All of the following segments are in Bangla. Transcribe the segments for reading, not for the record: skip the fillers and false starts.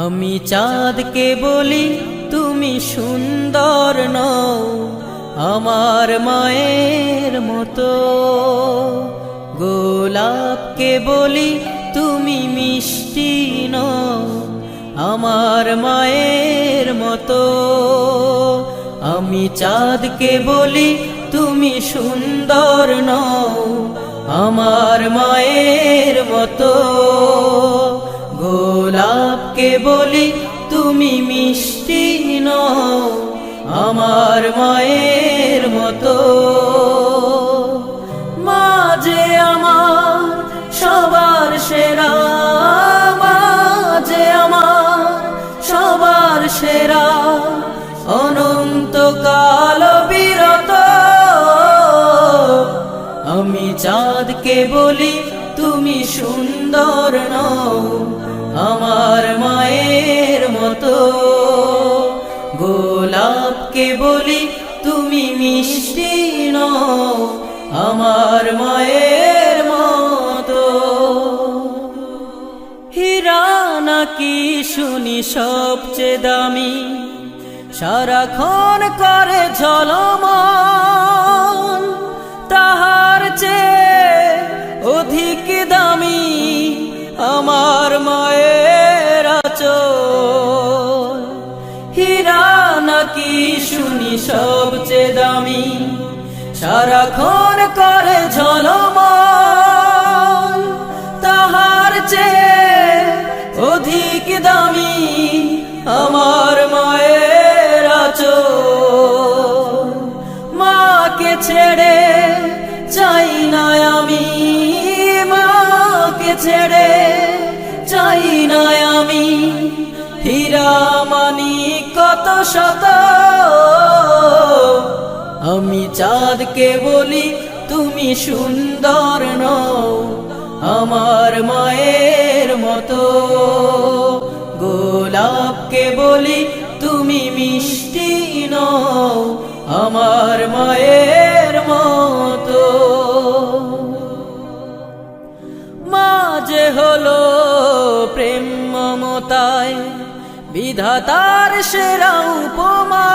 আমি চাঁদকে বলি তুমি সুন্দর নও আমার মায়ের মতো, গোলাপকে বলি তুমি মিষ্টি নও আমার মায়ের মতো। আমি চাঁদকে বলি তুমি সুন্দর নও আমার মায়ের মতো, গোলাপকে বলি তুমি মিষ্টি নও আমার মায়ের মতো। মা যে আমার সবার সেরা, মা যে আমার সবার সেরা, অনন্তকাল বিরত। আমি চাঁদকে বলি তুমি সুন্দর নও আমার মায়ের মতো, গোলাপকে বলি তুমি মিষ্টি নও আমার মায়ের মতো। হীরা নাকি শুনি সবচেয়ে দামি, সারাক্ষণ করে ঝলমল, তাহার চেয়ে অধিক দামি আমার মায়ের আঁচল। হীরা নাকি শুনি সবচেয়ে দামি, সারাক্ষণ করে ঝলমল, তাহার চেয়ে অধিক দামি আমার মায়ের আঁচল। মাকে ছেড়ে চাই না আমি, মাকে ছেড়ে চাই না আমি, হীরা মানি কত শত। আমি চাঁদকে বলি তুমি সুন্দর নও আমার মায়ের মতো, গোলাপকে বলি তুমি মিষ্টি নও আমার মায়ের মতো। মা যে হলো প্রেম মমতায় বিধাতার সেরা উপমা,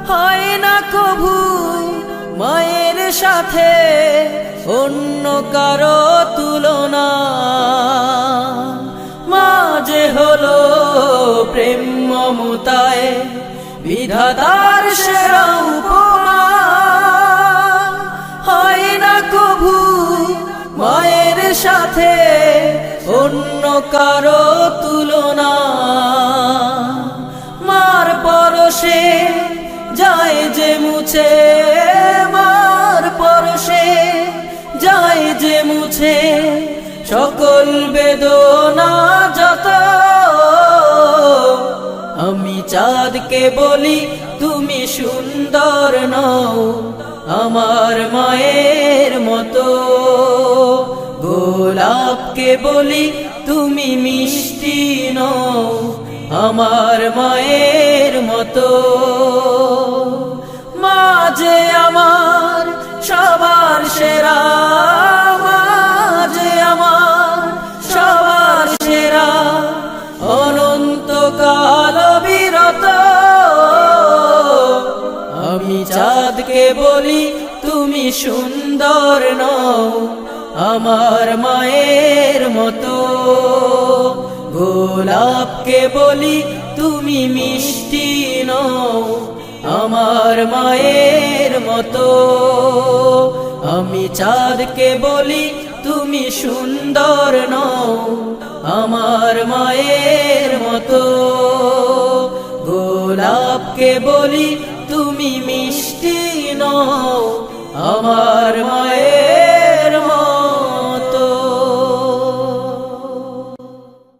হয় না কভু মায়ের সাথে অন্য কারো তুলনা। মা যে হলো প্রেম মমতায় বিধাতার সেরা উপমা, হয় না কভু মায়ের সাথে অন্য কারো তুলনা। মার পরশে যায় যে মুছে, মার পরশে যায় যে মুছে সকল বেদনা যত। আমি চাঁদকে বলি তুমি সুন্দর নও আমার মায়ের মতো, গোলাপকে বলি তুমি মিষ্টি নও আমার মায়ের মতো। মা যে আমার সবার সেরা, মা যে আমার সবার সেরা, অনন্তকাল বিরত। আমি চাঁদকে বলি তুমি সুন্দর নও আমার মায়ের মতো, গোলাপকে বলি তুমি মিষ্টি নও আমার মায়ের মতো। আমি চাঁদকে বলি তুমি সুন্দর নও আমার মায়ের মতো, গোলাপকে বলি তুমি মিষ্টি নও আমার মায়ের